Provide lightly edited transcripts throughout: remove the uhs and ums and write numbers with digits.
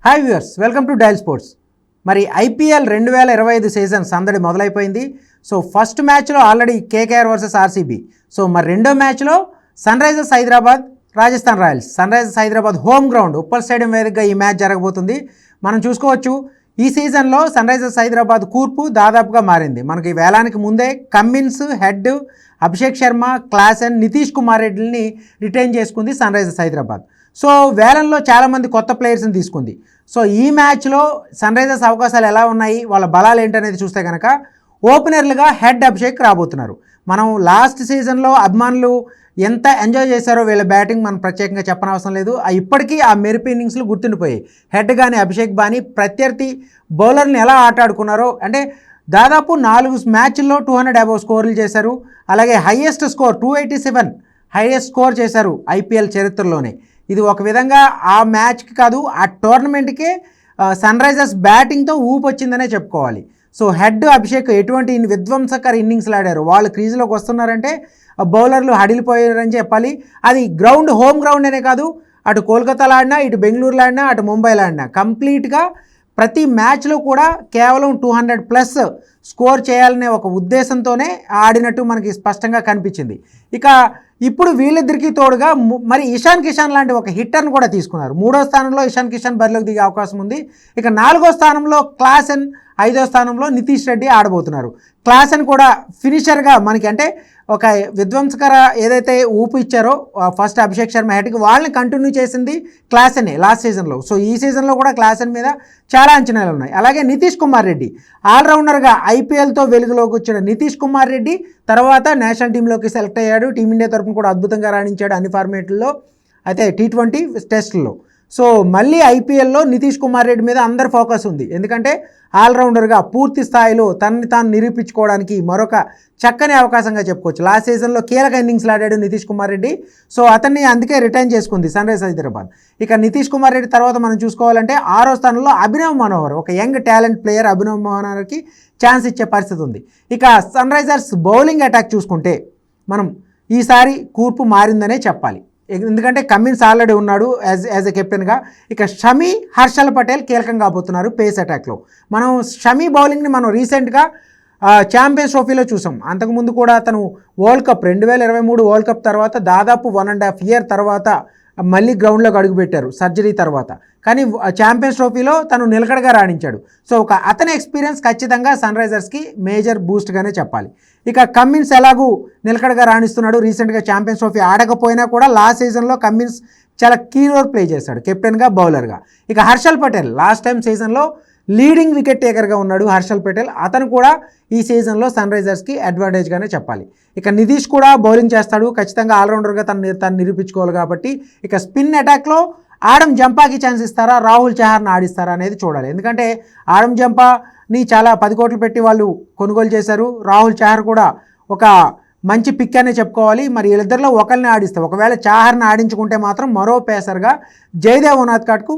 Hi viewers, welcome to dial sports. మరి IPL 2025 season సందడి మొదలైపోయింది. సో ఫస్ట్ మ్యాచ్లో already KKR versus RCB. So మరి రెండో మ్యాచ్లో Sunrisers Hyderabad Rajasthan Royals. Sunrisers Hyderabad home ground Uppal stadium వేదికగా ఈ మ్యాచ్ జరగబోతుంది. మనం చూసుకోవచ్చు ఈ సీజన్లో సన్ రైజర్స్ హైదరాబాద్ కూర్పు దాదాపుగా మారింది. మనకి వేలానికి ముందే Cummins, head, Abhishek Sharma, Klaasen, Nitish Kumar రెడ్డిని రిటైన్ చేసుకుంది సన్ రైజర్స్ హైదరాబాద్. సో వేలంలో చాలామంది కొత్త ప్లేయర్స్ని తీసుకుంది. సో ఈ మ్యాచ్లో సన్ రైజర్స్ అవకాశాలు ఎలా ఉన్నాయి, వాళ్ళ బలాలు ఏంటనేది చూస్తే కనుక ఓపెనర్లుగా హెడ్ అభిషేక్ రాబోతున్నారు. మనం లాస్ట్ సీజన్లో అభిమానులు ఎంత ఎంజాయ్ చేశారో వీళ్ళ బ్యాటింగ్ మనం ప్రత్యేకంగా చెప్పనవసరం లేదు. ఇప్పటికీ ఆ మెరుపు ఇన్నింగ్స్లు గుర్తుండిపోయాయి. హెడ్ కానీ అభిషేక్ కానీ ప్రత్యర్థి బౌలర్ని ఎలా ఆటాడుకున్నారో, అంటే దాదాపు 4 మ్యాచ్ల్లో 200 అబోవ్ స్కోర్లు చేశారు. అలాగే హైయెస్ట్ స్కోర్ 287 హైయెస్ట్ స్కోర్ చేశారు ఐపీఎల్ చరిత్రలోనే. ఇది ఒక విధంగా ఆ మ్యాచ్కి కాదు, ఆ టోర్నమెంట్కే సన్ రైజర్స్ బ్యాటింగ్తో ఊపు వచ్చిందనే చెప్పుకోవాలి. సో హెడ్ అభిషేక్ ఎటువంటి విధ్వంసకర ఇన్నింగ్స్లు ఆడారు. వాళ్ళు క్రీజులోకి వస్తున్నారంటే బౌలర్లు హడిలిపోయారని చెప్పాలి. అది గ్రౌండ్, హోమ్ గ్రౌండ్ అనే కాదు, అటు కోల్కతాలో ఆడినా, ఇటు బెంగళూరులో ఆడినా, అటు ముంబైలో ఆడినా కంప్లీట్గా ప్రతి మ్యాచ్లో కూడా కేవలం 200+ స్కోర్ చేయాలనే ఒక ఉద్దేశంతోనే ఆడినట్టు మనకి స్పష్టంగా కనిపించింది. ఇక ఇప్పుడు వీళ్ళిద్దరికీ తోడుగా మరి ఇషాన్ కిషాన్ లాంటి ఒక హిట్టర్ని కూడా తీసుకున్నారు. 3వ స్థానంలో ఇషాన్ కిషాన్ బరిలోకి దిగే అవకాశం ఉంది. ఇక 4వ స్థానంలో క్లాసెన్, 5వ స్థానంలో నితీష్ రెడ్డి ఆడబోతున్నారు. క్లాసెన్ కూడా ఫినిషర్గా మనకి, అంటే ఒక విధ్వంసకర ఏదైతే ఊపు ఇచ్చారో ఫస్ట్ అభిషేక్ శర్మ హెడ్కి, వాళ్ళని కంటిన్యూ చేసింది క్లాసెనే లాస్ట్ సీజన్లో. సో ఈ సీజన్లో కూడా క్లాసెన్ మీద చాలా అంచనాలు ఉన్నాయి. అలాగే నితీష్ కుమార్ రెడ్డి ఆల్రౌండర్గా ఐపీఎల్తో వెలుగులోకి వచ్చిన నితీష్ కుమార్ రెడ్డి తర్వాత నేషనల్ టీంలోకి సెలెక్ట్ అయ్యాడు. టీమిండియా తరఫున కూడా అద్భుతంగా రాణించాడు అన్ని ఫార్మేట్లలో, అయితే T20 టెస్టుల్లో. సో మళ్ళీ ఐపీఎల్లో నితీష్ కుమార్ రెడ్డి మీద అందరి ఫోకస్ ఉంది. ఎందుకంటే ఆల్రౌండర్గా పూర్తి స్థాయిలో తనని తాను నిరూపించుకోవడానికి మరొక చక్కని అవకాశంగా చెప్పుకోవచ్చు. లాస్ట్ సీజన్లో కీలక ఇన్నింగ్స్లు ఆడాడు నితీష్ కుమార్ రెడ్డి. సో అతన్ని అందుకే రిటైన్ చేసుకుంది సన్ రైజర్స్ హైదరాబాద్. ఇక నితీష్ కుమార్ రెడ్డి తర్వాత మనం చూసుకోవాలంటే 6వ స్థానంలో అభినవ్ మనోహర్, ఒక యంగ్ టాలెంట్ ప్లేయర్. అభినవ్ మనోహర్కి ఛాన్స్ ఇచ్చే పరిస్థితి ఉంది. ఇక సన్ రైజర్స్ బౌలింగ్ అటాక్ చూసుకుంటే మనం ఈసారి కూర్పు మారిందనే చెప్పాలి. ఎందుకంటే కమ్మిన్స్ ఆల్రెడీ ఉన్నాడు యాజ్ ఎ కెప్టెన్గా. ఇక షమీ, హర్షల్ పటేల్ కీలకంగా కాబోతున్నారు పేస్ అటాక్లో. మనం షమీ బౌలింగ్ని మనం రీసెంట్గా ఛాంపియన్స్ ట్రోఫీలో చూసాం. అంతకుముందు కూడా అతను వరల్డ్ కప్ 2023 వరల్డ్ కప్ తర్వాత దాదాపు 1.5 ఇయర్ తర్వాత మళ్ళీ గ్రౌండ్లోకి అడుగుపెట్టారు సర్జరీ తర్వాత. కానీ ఛాంపియన్స్ ట్రోఫీలో తను నిలకడగా రాణించాడు. సో అతని ఎక్స్పీరియన్స్ ఖచ్చితంగా సన్ రైజర్స్కి మేజర్ బూస్ట్గానే చెప్పాలి. ఇక కమ్మిన్స్ ఎలాగూ నిలకడగా రాణిస్తున్నాడు. రీసెంట్గా ఛాంపియన్స్ ట్రోఫీ ఆడకపోయినా కూడా లాస్ట్ సీజన్లో కమ్మిన్స్ చాలా కీ రోల్ ప్లే చేశాడు కెప్టెన్గా, బౌలర్గా. ఇక హర్షల్ పటేల్ లాస్ట్ టైం సీజన్లో లీడింగ్ వికెట్ టేకర్గా ఉన్నాడు హర్షల్ పటేల్. అతను కూడా ఈ సీజన్లో సన్ రైజర్స్కి అడ్వాంటేజ్గానే చెప్పాలి. ఇక నితీష్ కూడా బౌలింగ్ చేస్తాడు, ఖచ్చితంగా ఆల్రౌండర్గా తను నిరూపించుకోవాలి కాబట్టి. ఇక స్పిన్ అటాక్లో ఆడమ్ జంపాకి ఛాన్స్ ఇస్తారా, రాహుల్ చహార్ని ఆడిస్తారా అనేది చూడాలి. ఎందుకంటే ఆడమ్ జంపాని చాలా 10 కోట్లు పెట్టి వాళ్ళు కొనుగోలు చేశారు. రాహుల్ చహార్ కూడా ఒక మంచి పిక్ అనే చెప్పుకోవాలి. మరి వీళ్ళిద్దరిలో ఒకరిని ఆడిస్తారు. ఒకవేళ చహార్ని ఆడించుకుంటే మాత్రం మరో పేసర్గా జయదేవ్ ఉనాద్కట్కు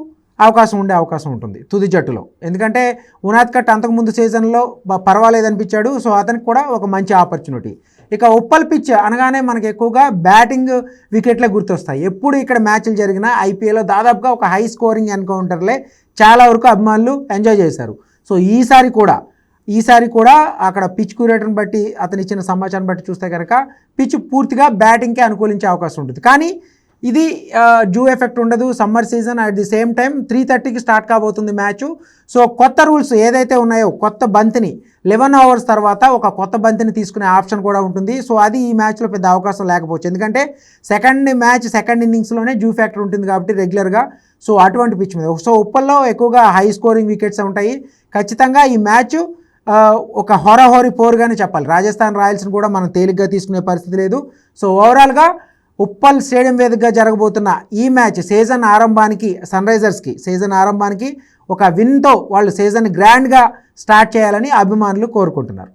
ఉండే అవకాశం ఉంటుంది తుది జట్టులో. ఎందుకంటే ఉనాద్కట్ అంతకుముందు సీజన్లో పర్వాలేదు అనిపించాడు. సో అతనికి కూడా ఒక మంచి ఆపర్చునిటీ. ఇక ఉప్పల్ పిచ్ అనగానే మనకి ఎక్కువగా బ్యాటింగ్ వికెట్లే గుర్తొస్తాయి. ఎప్పుడు ఇక్కడ మ్యాచ్లు జరిగినా ఐపీఎల్లో దాదాపుగా ఒక హై స్కోరింగ్ ఎన్కౌంటర్లే చాలా వరకు అభిమానులు ఎంజాయ్ చేశారు. సో ఈసారి కూడా అక్కడ పిచ్ క్యూరేటర్ని బట్టి, అతను ఇచ్చిన సమాచారం బట్టి చూస్తే కనుక పిచ్ పూర్తిగా బ్యాటింగ్కే అనుకూలించే అవకాశం ఉంటుంది. కానీ ఇది జూ ఎఫెక్ట్ ఉండదు. Summer season at the same time 3:30కి స్టార్ట్ కాబోతుంది మ్యాచ్. సో కొత్త రూల్స్ ఏదైతే ఉన్నాయో, కొత్త బంతిని 11 అవర్స్ తర్వాత ఒక కొత్త బంతిని తీసుకునే ఆప్షన్ కూడా ఉంటుంది. సో అది ఈ మ్యాచ్లో పెద్ద అవకాశం లేకపోవచ్చు. ఎందుకంటే సెకండ్ ఇన్నింగ్స్లోనే జూ ఫ్యాక్టర్ ఉంటుంది కాబట్టి రెగ్యులర్గా. సో అటువంటి పిచ్ మీద సో ఉప్పల్లో ఎక్కువగా హై స్కోరింగ్ వికెట్స్ ఉంటాయి. ఖచ్చితంగా ఈ మ్యాచ్ ఒక హోరాహోరీ పోరుగానే చెప్పాలి. రాజస్థాన్ రాయల్స్ని కూడా మనం తేలిగ్గా తీసుకునే పరిస్థితి లేదు. సో ఓవరాల్గా ఉప్పల్ స్టేడియం వేదికగా జరగబోతున్న ఈ మ్యాచ్ సన్ రైజర్స్కి సీజన్ ఆరంభానికి ఒక విన్తో వాళ్ళు సీజన్ గ్రాండ్గా స్టార్ట్ చేయాలని అభిమానులు కోరుకుంటున్నారు.